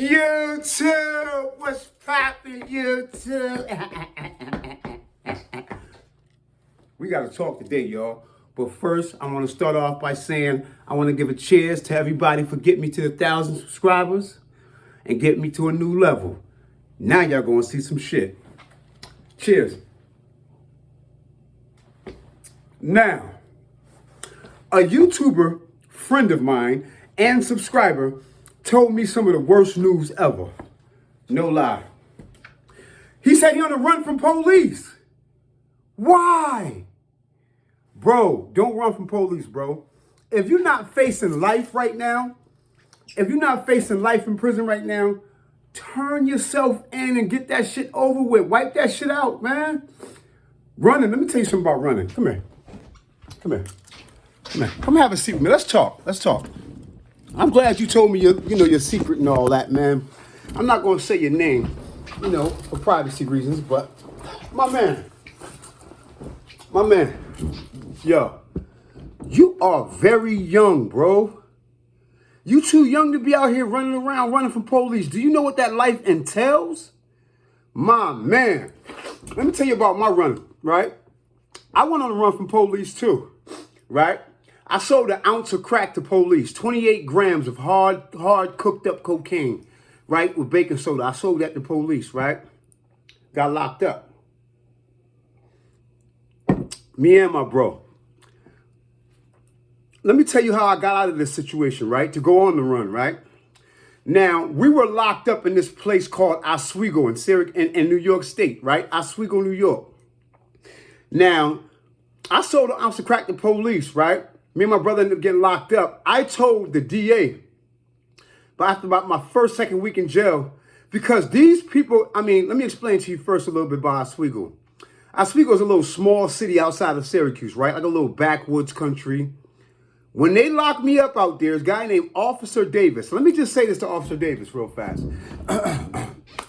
YouTube, what's poppin', YouTube? We gotta talk today, y'all. But first, I want to start off by saying I want to give a cheers to everybody for getting me to 1,000 subscribers and getting me to a new level. Now y'all gonna see some shit. Cheers. Now, a YouTuber friend of mine and subscriber told me some of the worst news ever. No lie. He said he on the run from police. Why? Bro, don't run from police, bro. If you're not facing life right now, if you're not facing life in prison right now, turn yourself in and get that shit over with. Wipe that shit out, man. Running, let me tell you something about running. Come here. Come here. Come here. Come have a seat with me. Let's talk. Let's talk. I'm glad you told me your secret and all that, man. I'm not going to say your name, for privacy reasons, but my man, yo, you are very young, bro. You too young to be out here running around, running from police. Do you know what that life entails? My man, let me tell you about my running, right? I went on a run from police too, right? I sold an ounce of crack to police, 28 grams of hard cooked up cocaine, right, with baking soda. I sold that to police, right? Got locked up. Me and my bro. Let me tell you how I got out of this situation, right, to go on the run, right? Now, we were locked up in this place called Oswego in New York State, right? Oswego, New York. Now, I sold an ounce of crack to police, right? Me and my brother ended up getting locked up. I told the DA, but after about my second week in jail, because these people, let me explain to you first a little bit about Oswego. Oswego is a little small city outside of Syracuse, right? Like a little backwoods country. When they locked me up out there, there's a guy named Officer Davis. Let me just say this to Officer Davis real fast,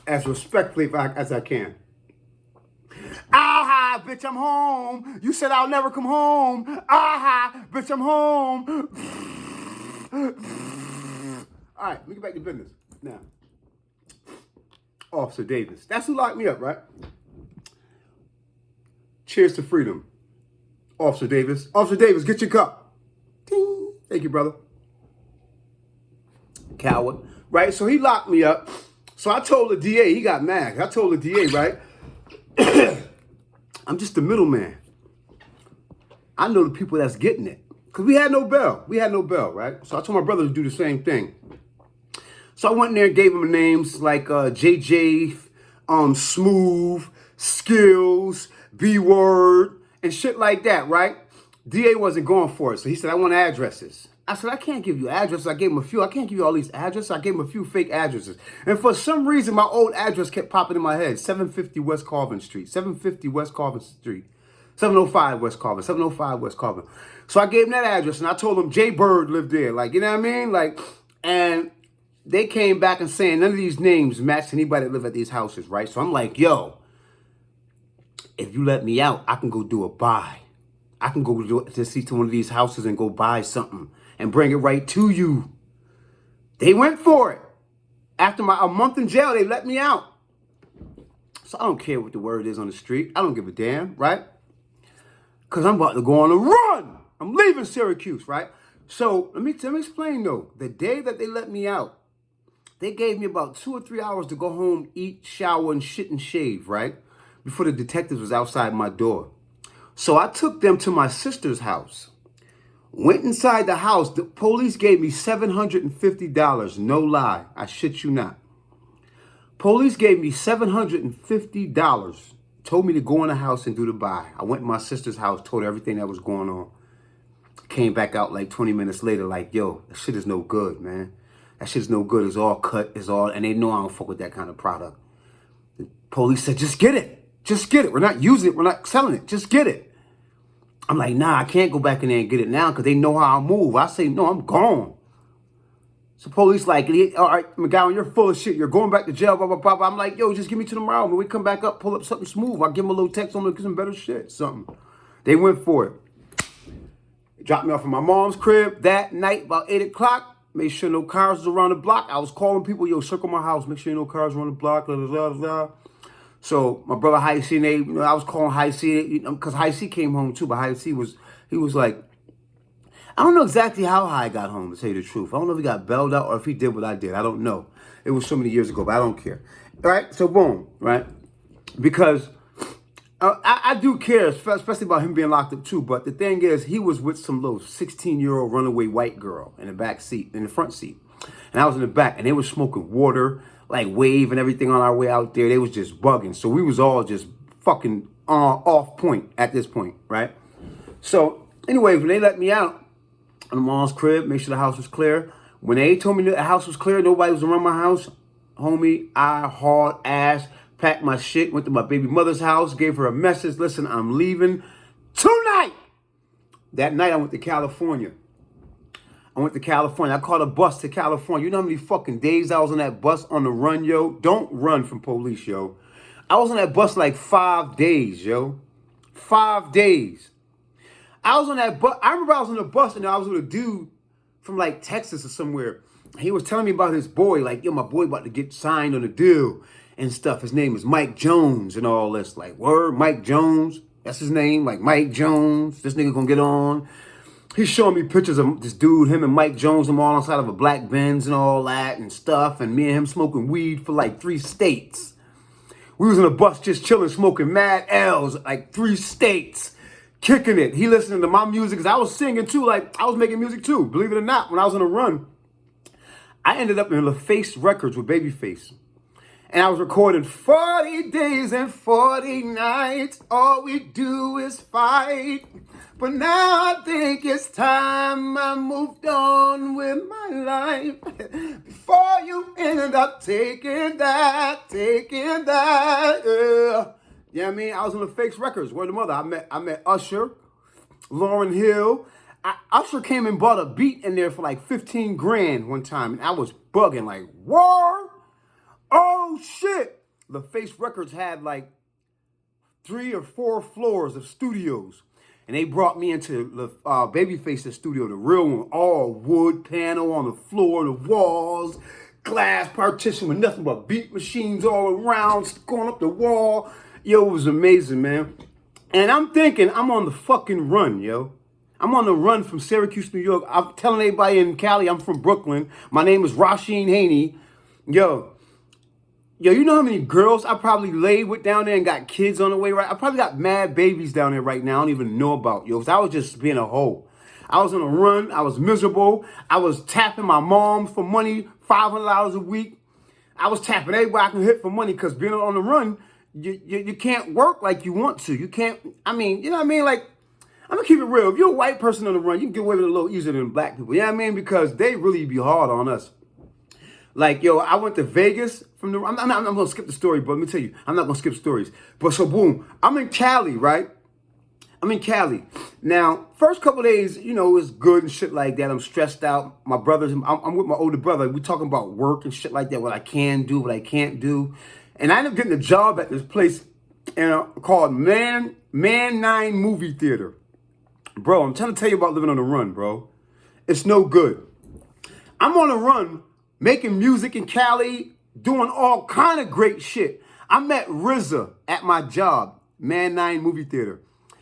as respectfully as I can. Aha, bitch, I'm home. You said I'll never come home. Aha, bitch, I'm home. All right, let me get back to business. Now, Officer Davis. That's who locked me up, right? Cheers to freedom. Officer Davis. Officer Davis, get your cup. Ding. Thank you, brother. Coward. Right? So he locked me up. So I told the DA, he got mad. I told the DA, right? I'm just the middleman. I know the people that's getting it. Because we had no bail. Right? So I told my brother to do the same thing. So I went in there and gave him names like JJ, Smooth, Skills, B-Word, and shit like that, right? DA wasn't going for it. So he said, I want addresses. I said, I can't give you addresses. I gave him a few. I can't give you all these addresses. I gave him a few fake addresses. And for some reason, my old address kept popping in my head. 750 West Carvin Street. 750 West Carvin Street. 705 West Carvin. 705 West Carvin. So I gave him that address, and I told him Jay Bird lived there. Like, you know what I mean? Like, and they came back and saying none of these names match anybody that live at these houses, right? So I'm like, yo, if you let me out, I can go do a buy. I can go to see to one of these houses and go buy something and bring it right to you. They went for it. After a month in jail, they let me out. So I don't care what the word is on the street. I don't give a damn, right? Because I'm about to go on a run. I'm leaving Syracuse, right? So let me explain, though. The day that they let me out, they gave me about 2 or 3 hours to go home, eat, shower, and shit and shave, right? Before the detectives was outside my door. So I took them to my sister's house. Went inside the house. The police gave me $750. No lie. I shit you not. Police gave me $750. Told me to go in the house and do the buy. I went to my sister's house, told her everything that was going on. Came back out like 20 minutes later like, yo, that shit is no good, man. That shit's no good. It's all cut. And they know I don't fuck with that kind of product. The police said, just get it. Just get it. We're not using it. We're not selling it. Just get it. I'm like, nah, I can't go back in there and get it now because they know how I move. I say, no, I'm gone. So police like, all right, McGowan, you're full of shit. You're going back to jail, blah, blah, blah, blah. I'm like, yo, just give me to tomorrow. When we come back up, pull up something smooth. I'll give them a little text on them, get some better shit, something. They went for it. They dropped me off at my mom's crib that night, about 8 o'clock. Made sure no cars was around the block. I was calling people, yo, circle my house. Make sure no cars around the block. Blah, blah, blah, blah. So my brother High C, I was calling High C, because High C came home too. But High C he was like, I don't know exactly how High got home, to tell you the truth. I don't know if he got bailed out or if he did what I did. I don't know. It was so many years ago, but I don't care. All right, so boom, right? Because I do care, especially about him being locked up too. But the thing is, he was with some little 16-year-old runaway white girl in the back seat, in the front seat. And I was in the back, and they were smoking water, like wave and everything on our way out there. They was just bugging. So we was all just fucking off point at this point, right? So anyway, when they let me out on the mom's crib, make sure the house was clear. When they told me the house was clear, nobody was around my house, homie, I hard ass packed my shit, went to my baby mother's house, gave her a message. Listen, I'm leaving tonight. That night, I went to California. I caught a bus to California. You know how many fucking days I was on that bus on the run, yo? Don't run from police, yo. I was on that bus like 5 days, yo. 5 days. I was on that bus. I remember I was on the bus and I was with a dude from like Texas or somewhere. He was telling me about his boy. Like, yo, my boy about to get signed on a deal and stuff. His name is Mike Jones and all this. Like, word, Mike Jones. That's his name. Like, Mike Jones. This nigga gonna get on. He's showing me pictures of this dude, him and Mike Jones, them all inside of a black Benz and all that and stuff. And me and him smoking weed for like 3 states. We was in a bus just chilling, smoking mad L's, like 3 states. Kicking it. He listening to my music because I was singing too. Like, I was making music too. Believe it or not, when I was on a run, I ended up in LaFace Records with Babyface. And I was recording 40 days and 40 nights. All we do is fight. But now I think it's time I moved on with my life. Before you ended up taking that. You know what I mean? I was on LaFace Records. Word of mother. I met Usher, Lauryn Hill. Usher came and bought a beat in there for like 15 grand one time. And I was bugging like, what? Oh, shit. LaFace Records had like 3 or 4 floors of studios. And they brought me into Babyface's studio, the real one. All wood panel on the floor, the walls, glass partition with nothing but beat machines all around, going up the wall. Yo, it was amazing, man. And I'm thinking, I'm on the fucking run, yo. I'm on the run from Syracuse, New York. I'm telling everybody in Cali, I'm from Brooklyn. My name is Rasheen Haney. Yo, you know how many girls I probably laid with down there and got kids on the way, right? I probably got mad babies down there right now I don't even know about, yo. 'Cause I was just being a hoe. I was on a run. I was miserable. I was tapping my mom for money, $500 a week. I was tapping everybody I can hit for money because being on the run, you can't work like you want to. You can't, I mean, you know what I mean? Like, I'm going to keep it real. If you're a white person on the run, you can get away with it a little easier than black people. You know what I mean? Because they really be hard on us. Like, yo, I went to Vegas from the... I'm going to skip the story, but let me tell you. I'm not going to skip stories. But so, boom. I'm in Cali, right? I'm in Cali. Now, first couple of days, you know, it's good and shit like that. I'm stressed out. My brothers... I'm with my older brother. We talking about work and shit like that. What I can do, what I can't do. And I ended up getting a job at this place called Man 9 Movie Theater. Bro, I'm trying to tell you about living on the run, bro. It's no good. I'm on a run... making music in Cali, doing all kind of great shit. I met RZA at my job, Man 9 Movie Theater.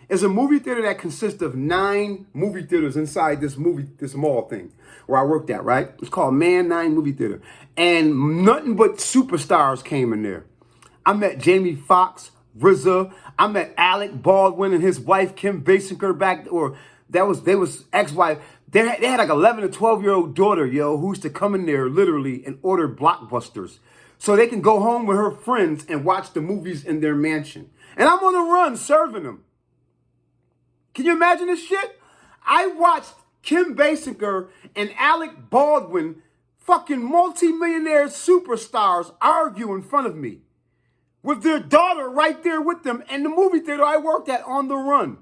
It's a movie theater that consists of 9 movie theaters inside this mall thing where I worked at, right? It's called Man 9 Movie Theater. And nothing but superstars came in there. I met Jamie Foxx, RZA. I met Alec Baldwin and his wife, Kim Basinger, they was ex-wife. They had like 11 or 12-year-old daughter, yo, who used to come in there literally and order blockbusters so they can go home with her friends and watch the movies in their mansion. And I'm on the run serving them. Can you imagine this shit? I watched Kim Basinger and Alec Baldwin, fucking multi-millionaire superstars, argue in front of me with their daughter right there with them in the movie theater I worked at on the run.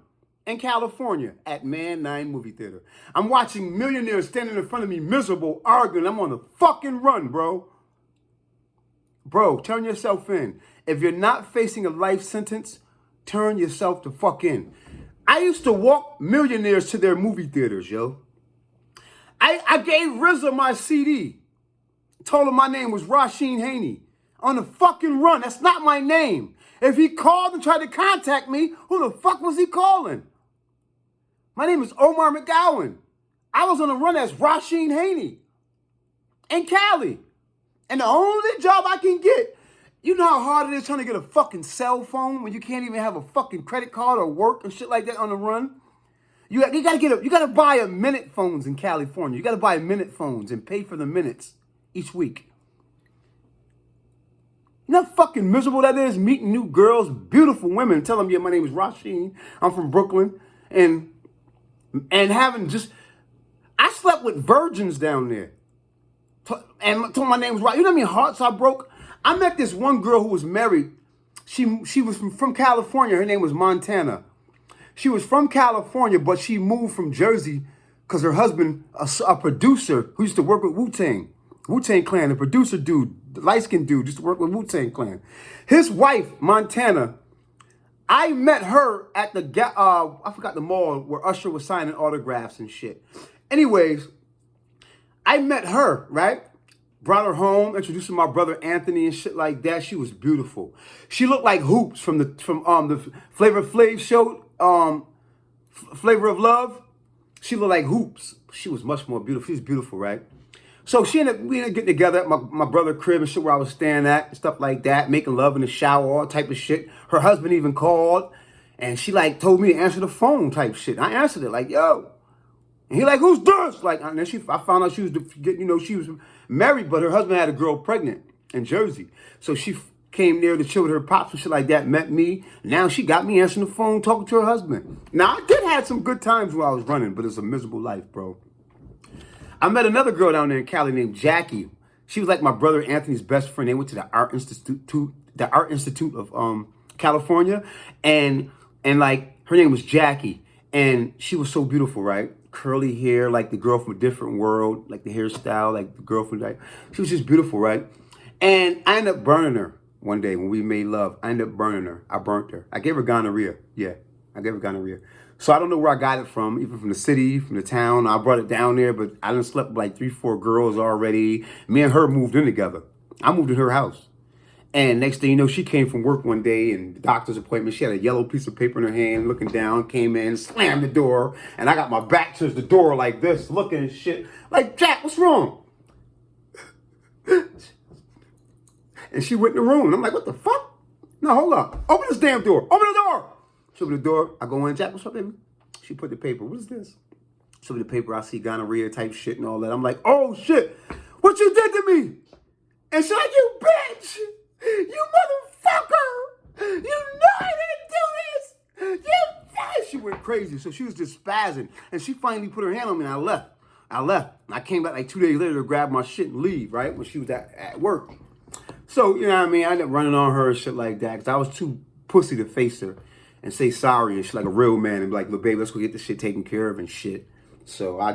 In California at Man 9 Movie Theater. I'm watching millionaires standing in front of me, miserable, arguing. I'm on the fucking run, bro. Bro, turn yourself in. If you're not facing a life sentence, turn yourself the fuck in. I used to walk millionaires to their movie theaters, yo. I gave RZA my CD. Told him my name was Rasheen Haney. On the fucking run. That's not my name. If he called and tried to contact me, who the fuck was he calling? My name is Omar McGowan. I was on the run as Rasheen Haney in Cali. And the only job I can get, you know how hard it is trying to get a fucking cell phone when you can't even have a fucking credit card or work and shit like that on the run? You gotta buy a minute phones in California. You gotta buy minute phones and pay for the minutes each week. You know how fucking miserable that is, meeting new girls, beautiful women, telling them, yeah, my name is Rasheen, I'm from Brooklyn, and having just, I slept with virgins down there, and told my name was Rasheen. You know how many hearts I broke? I met this one girl who was married. She was from California. Her name was Montana. She was from California, but she moved from Jersey because her husband, a producer who used to work with Wu-Tang Clan, a producer dude, light-skinned dude, used to work with Wu-Tang Clan. His wife, Montana, I met her at the, I forgot the mall where Usher was signing autographs and shit. Anyways, I met her, right? Brought her home, introduced her to my brother Anthony and shit like that. She was beautiful. She looked like Hoops from the Flavor Flav show, Flavor of Love. She looked like Hoops. She was much more beautiful. She was beautiful, right? So we ended up getting together at my brother's crib and shit where I was staying at, stuff like that, making love in the shower, all type of shit. Her husband even called, and she like told me to answer the phone type shit. I answered it like, yo. And he like, who's this? Like, and then I found out she was, she was married, but her husband had a girl pregnant in Jersey. So she came there to chill with her pops and shit like that, met me. Now she got me answering the phone, talking to her husband. Now, I did have some good times while I was running, but it's a miserable life, bro. I met another girl down there in Cali named Jackie. She was like my brother Anthony's best friend. They went to the Art Institute of California, and like her name was Jackie, and she was so beautiful, right? Curly hair, like the girl from a different world, like the hairstyle, like the girl from like, she was just beautiful, right? And I ended up burning her one day when we made love. I ended up burning her. I burnt her. I gave her gonorrhea. Yeah, I gave her gonorrhea. So I don't know where I got it from, even from the city, from the town. I brought it down there, but I done slept with like 3-4 girls already. Me and her moved in together. I moved in her house. And next thing you know, she came from work one day and the doctor's appointment. She had a yellow piece of paper in her hand, looking down, came in, slammed the door. And I got my back to the door like this, looking and shit. Like, Jack, what's wrong? And she went in the room. And I'm like, what the fuck? No, hold up. Open this damn door. Open the door. She opened the door. I go in, Jack, what's up, baby? She put the paper. What is this? She opened the paper. I see gonorrhea type shit and all that. I'm like, oh, shit. What you did to me? And she's like, you bitch. You motherfucker. You know I didn't do this. She went crazy. So she was just spazzing. And she finally put her hand on me and I left. I came back like 2 days later to grab my shit and leave, right? When she was at work. So, you know what I mean? I ended up running on her and shit like that because I was too pussy to face her and say sorry and shit like a real man and be like, look, baby, let's go get this shit taken care of and shit. So I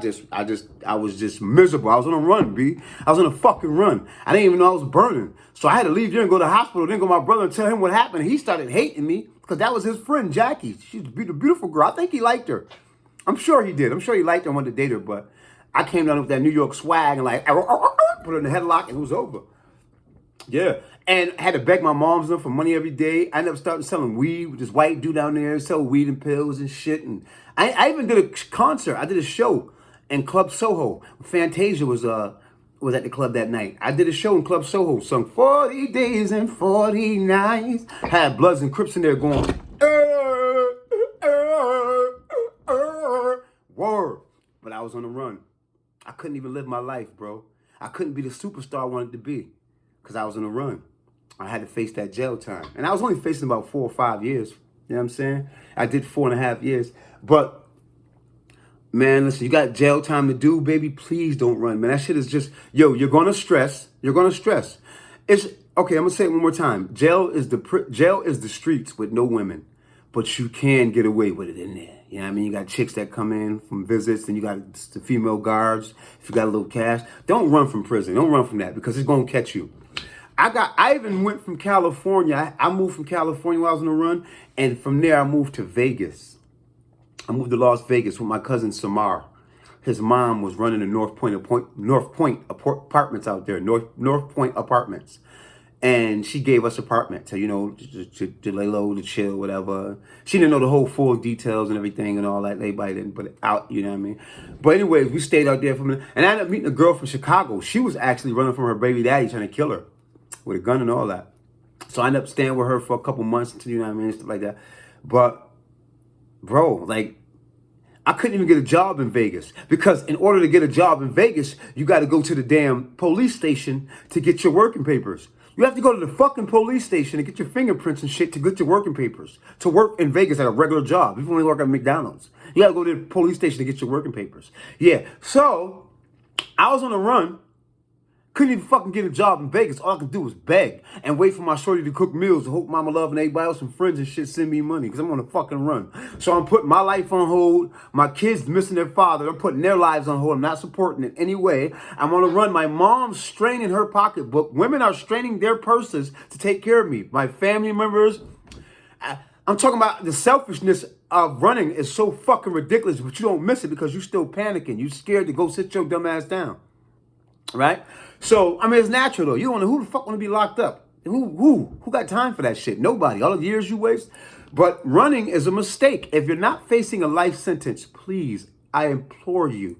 was just miserable. I was on a run, B. I was on a fucking run. I didn't even know I was burning. So I had to leave there and go to the hospital, then go to my brother and tell him what happened. He started hating me because that was his friend, Jackie. She's a beautiful girl. I think he liked her. I'm sure he did. I'm sure he liked her and wanted to date her, but I came down with that New York swag and like, put her in the headlock and it was over. Yeah. And I had to beg my moms for money every day. I ended up starting selling weed with this white dude down there, sell weed and pills and shit. And I even did a concert. I did a show in Club Soho. Fantasia was at the club that night. I did a show in Club Soho, sung 40 days and 40 nights. Had Bloods and Crips in there going, word. But I was on the run. I couldn't even live my life, bro. I couldn't be the superstar I wanted to be because I was on the run. I had to face that jail time. And I was only facing about 4 or 5 years. You know what I'm saying? I did 4.5 years. But, man, listen, you got jail time to do, baby. Please don't run, man. That shit is just, yo, you're going to stress. You're going to stress. It's, okay, I'm going to say it one more time. Jail is the streets with no women. But you can get away with it in there. You know what I mean? You got chicks that come in from visits, and you got the female guards. If you got a little cash, don't run from prison. Don't run from that because it's going to catch you. I even went from California. I moved from California while I was on the run. And from there, I moved to Vegas. I moved to Las Vegas with my cousin Samar. his mom was running the North Point apartments out there, North Point apartments. And she gave us apartment to, to lay low, to chill, whatever. She didn't know the whole full details and everything and all that. Everybody didn't put it out, you know what I mean? But anyways, we stayed out there for a minute. And I ended up meeting a girl from Chicago. She was actually running from her baby daddy trying to kill her with a gun and all that. So I ended up staying with her for a couple months, you know what I mean, stuff like that. But, bro, like, I couldn't even get a job in Vegas because in order to get a job in Vegas, you got to go to the damn police station to get your working papers. You have to go to the fucking police station and get your fingerprints and shit to get your working papers to work in Vegas at a regular job. If you only work at McDonald's, you got to go to the police station to get your working papers. Yeah, so I was on a run. Couldn't even fucking get a job in Vegas. All I could do was beg and wait for my shorty to cook meals and hope Mama Love and everybody else and friends and shit send me money because I'm on a fucking run. So I'm putting my life on hold. My kids missing their father. I'm putting their lives on hold. I'm not supporting it any way. I'm on a run. My mom's straining her pocketbook. Women are straining their purses to take care of me. My family members. I'm talking about the selfishness of running is so fucking ridiculous, but you don't miss it because you're still panicking. You're scared to go sit your dumb ass down. Right? So, I mean, it's natural, though. You don't know who the fuck want to be locked up. Who got time for that shit? Nobody. All the years you waste. But running is a mistake. If you're not facing a life sentence, please, I implore you,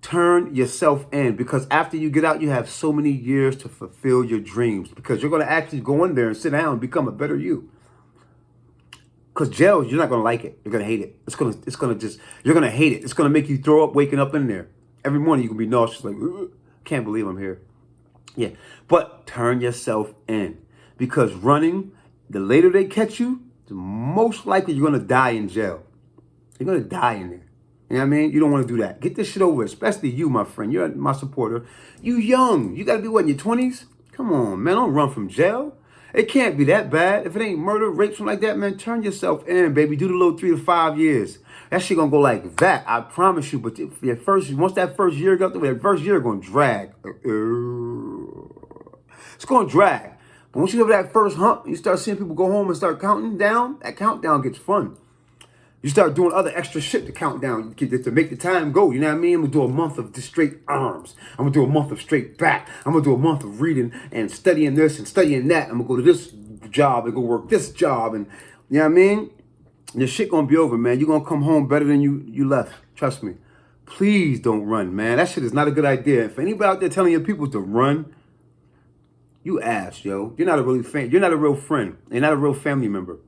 turn yourself in. Because after you get out, you have so many years to fulfill your dreams. Because you're going to actually go in there and sit down and become a better you. Because jail, you're not going to like it. You're going to hate it. You're going to hate it. It's going to make you throw up waking up in there. Every morning you can be nauseous, like, can't believe I'm here. Yeah, but turn yourself in. Because running, the later they catch you, the most likely you're going to die in jail. You're going to die in there. You know what I mean? You don't want to do that. Get this shit over, especially you, my friend. You're my supporter. You young. You got to be, what, in your 20s? Come on, man. Don't run from jail. It can't be that bad. If it ain't murder, rape, something like that, man, turn yourself in, baby. Do the little 3 to 5 years. That shit gonna go like that, I promise you. But once that first year got through, that first year gonna drag. It's gonna drag. But once you have that first hump, you start seeing people go home and start counting down. That countdown gets fun. You start doing other extra shit to count down, to make the time go. You know what I mean? I'm gonna do a month of just straight arms. I'm gonna do a month of straight back. I'm gonna do a month of reading and studying this and studying that. I'm gonna go to this job and go work this job, and you know what I mean? Your shit gonna be over, man. You're gonna come home better than you left. Trust me. Please don't run, man. That shit is not a good idea. If anybody out there telling your people to run, you ass, yo. You're not a real fan. You're not a real friend. You're not a real family member.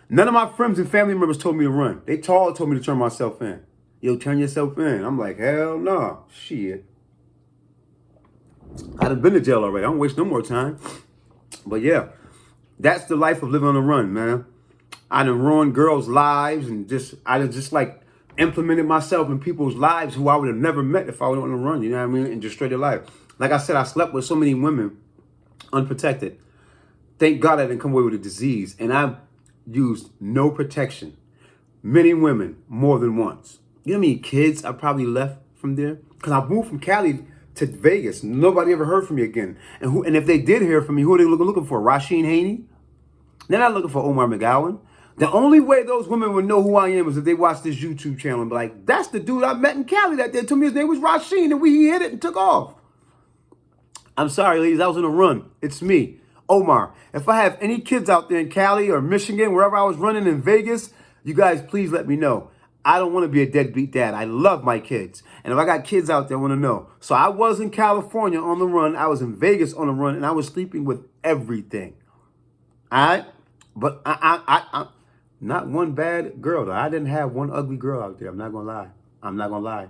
None of my friends and family members told me to run. They told me to turn myself in. Yo, turn yourself in. I'm like, hell no. Shit. I'd have been to jail already. I don't waste no more time. But yeah, that's the life of living on the run, man. I done ruined girls' lives and I just like implemented myself in people's lives who I would have never met if I went on the run, you know what I mean? And just straight their life. Like I said, I slept with so many women unprotected. Thank God I didn't come away with a disease. And I've used no protection. Many women, more than once. You know how many kids I probably left from there? Because I moved from Cali to Vegas. Nobody ever heard from me again. And if they did hear from me, who are they looking for? Rasheen Haney? They're not looking for Omar McGowan. The only way those women would know who I am is if they watch this YouTube channel and be like, that's the dude I met in Cali that day. Told me his name was Rasheen and he hit it and took off. I'm sorry, ladies. I was on a run. It's me, Omar. If I have any kids out there in Cali or Michigan, wherever I was running in Vegas, you guys please let me know. I don't want to be a deadbeat dad. I love my kids. And if I got kids out there, I want to know. So I was in California on the run. I was in Vegas on the run. And I was sleeping with everything. All right? But I not one bad girl, though. I didn't have one ugly girl out there. I'm not going to lie. I'm not going to lie.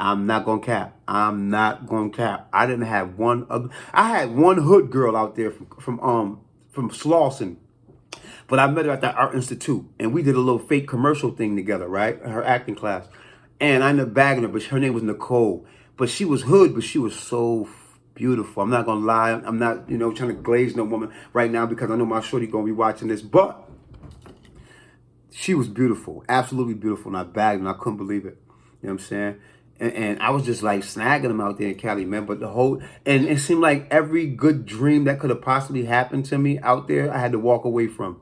I'm not going to cap. I'm not going to cap. I didn't have one ugly. I had one hood girl out there from Slauson. But I met her at that art institute. And we did a little fake commercial thing together, right? Her acting class. And I ended up bagging her, but her name was Nicole. But she was hood, but she was so beautiful. I'm not going to lie. I'm not, trying to glaze no woman right now because I know my shorty going to be watching this. But she was beautiful, absolutely beautiful, and I bagged and I couldn't believe it. You know what I'm saying? And I was just like snagging them out there in Cali, man. But and it seemed like every good dream that could have possibly happened to me out there, I had to walk away from.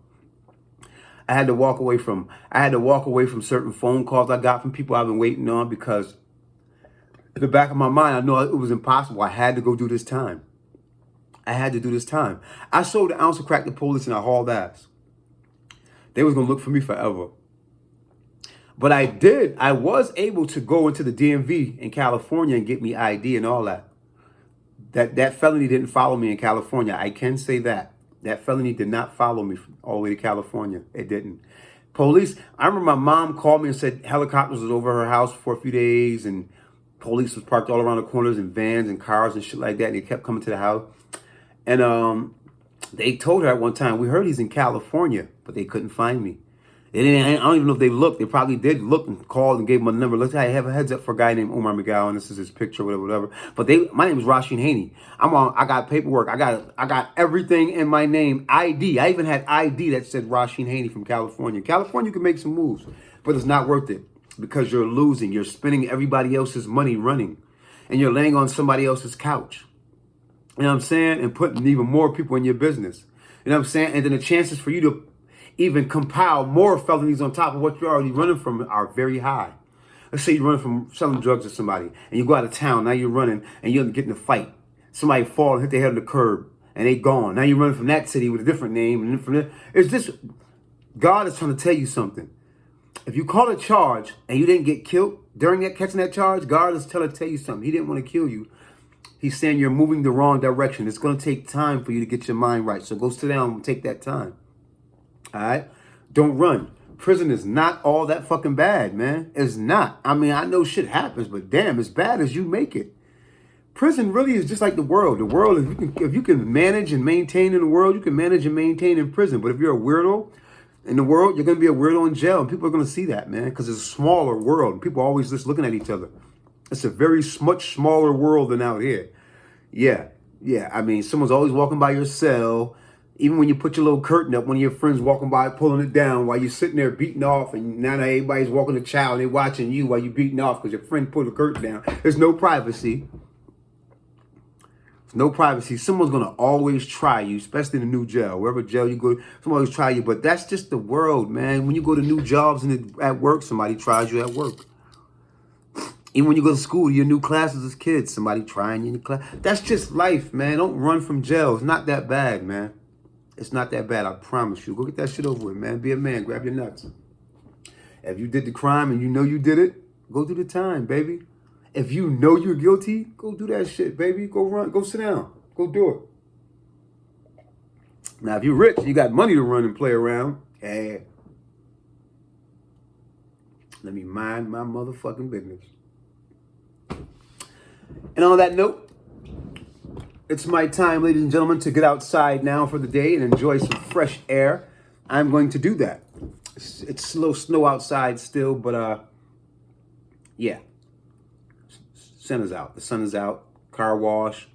I had to walk away from certain phone calls I got from people I've been waiting on because in the back of my mind, I know it was impossible. I had to go do this time. I had to do this time. I sold an ounce of crack to police and I hauled ass. They was going to look for me forever. But I was able to go into the DMV in California and get me ID and all that. That felony didn't follow me in California. I can say that. That felony did not follow me all the way to California. It didn't. Police, I remember my mom called me and said helicopters was over her house for a few days and police was parked all around the corners in vans and cars and shit like that. And they kept coming to the house. And they told her at one time, we heard he's in California, but they couldn't find me. They didn't, I don't even know if they looked. They probably did look and called and gave him a number. Let's say I have a heads up for a guy named Omar McGowan. This is his picture, whatever. But my name is Rasheen Haney. I got paperwork. I got everything in my name. ID. I even had ID that said Rasheen Haney from California. California can make some moves, but it's not worth it because you're losing. You're spending everybody else's money running, and you're laying on somebody else's couch. You know what I'm saying? And putting even more people in your business. You know what I'm saying? And then the chances for you to even compile more felonies on top of what you're already running from are very high. Let's say you're running from selling drugs to somebody and you go out of town. Now you're running and you're getting a fight. Somebody fall and hit their head on the curb and they gone. Now you're running from that city with a different name. And from there, it's just, God is trying to tell you something. If you call a charge and you didn't get killed during that catching that charge, God is trying to tell you something. He didn't want to kill you. He's saying you're moving the wrong direction. It's going to take time for you to get your mind right. So go sit down and take that time. All right? Don't run. Prison is not all that fucking bad, man. It's not. I mean, I know shit happens, but damn, as bad as you make it. Prison really is just like the world. The world, if you can manage and maintain in the world, you can manage and maintain in prison. But if you're a weirdo in the world, you're going to be a weirdo in jail. And people are going to see that, man, because it's a smaller world. And people are always just looking at each other. It's a very much smaller world than out here. Yeah. I mean, someone's always walking by your cell. Even when you put your little curtain up, one of your friends walking by, pulling it down while you're sitting there beating off. And now that everybody's walking the child, they're watching you while you're beating off because your friend pulled the curtain down. There's no privacy. There's no privacy. Someone's going to always try you, especially in a new jail. Wherever jail you go, someone always try you. But that's just the world, man. When you go to new jobs and at work, somebody tries you at work. Even when you go to school, your new classes as kids, somebody trying you in the class. That's just life, man. Don't run from jail. It's not that bad, man. It's not that bad, I promise you. Go get that shit over with, man. Be a man. Grab your nuts. If you did the crime and you know you did it, go do the time, baby. If you know you're guilty, go do that shit, baby. Go run. Go sit down. Go do it. Now, if you're rich, you got money to run and play around. Hey, let me mind my motherfucking business. And on that note, it's my time, ladies and gentlemen, to get outside now for the day and enjoy some fresh air. I'm going to do that. It's slow snow outside still, but yeah. Sun is out. The sun is out. Car wash.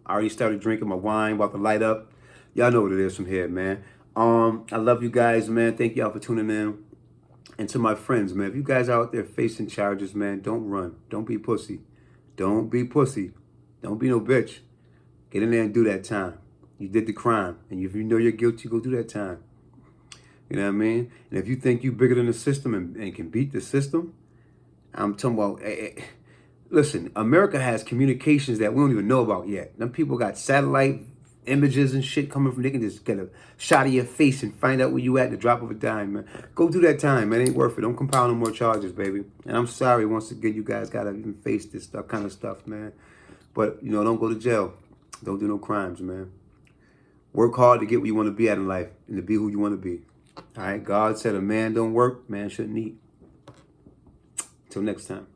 I already started drinking my wine, about to light up. Y'all know what it is from here, man. I love you guys, man. Thank y'all for tuning in. And to my friends, man, if you guys are out there facing charges, man, don't run. Don't be pussy. Don't be pussy. Don't be no bitch. Get in there and do that time. You did the crime. And if you know you're guilty, go do that time. You know what I mean? And if you think you're bigger than the system and can beat the system, I'm talking about, listen, America has communications that we don't even know about yet. Them people got satellite images and shit coming from, they can just get a shot of your face and find out where you at the drop of a dime, man. Go do that time, man. It ain't worth it. Don't compile no more charges, baby. And I'm sorry once again you guys got to even face this kind of stuff, man. But, you know, don't go to jail. Don't do no crimes, man. Work hard to get where you want to be at in life and to be who you want to be. All right? God said a man don't work, man shouldn't eat. Till next time.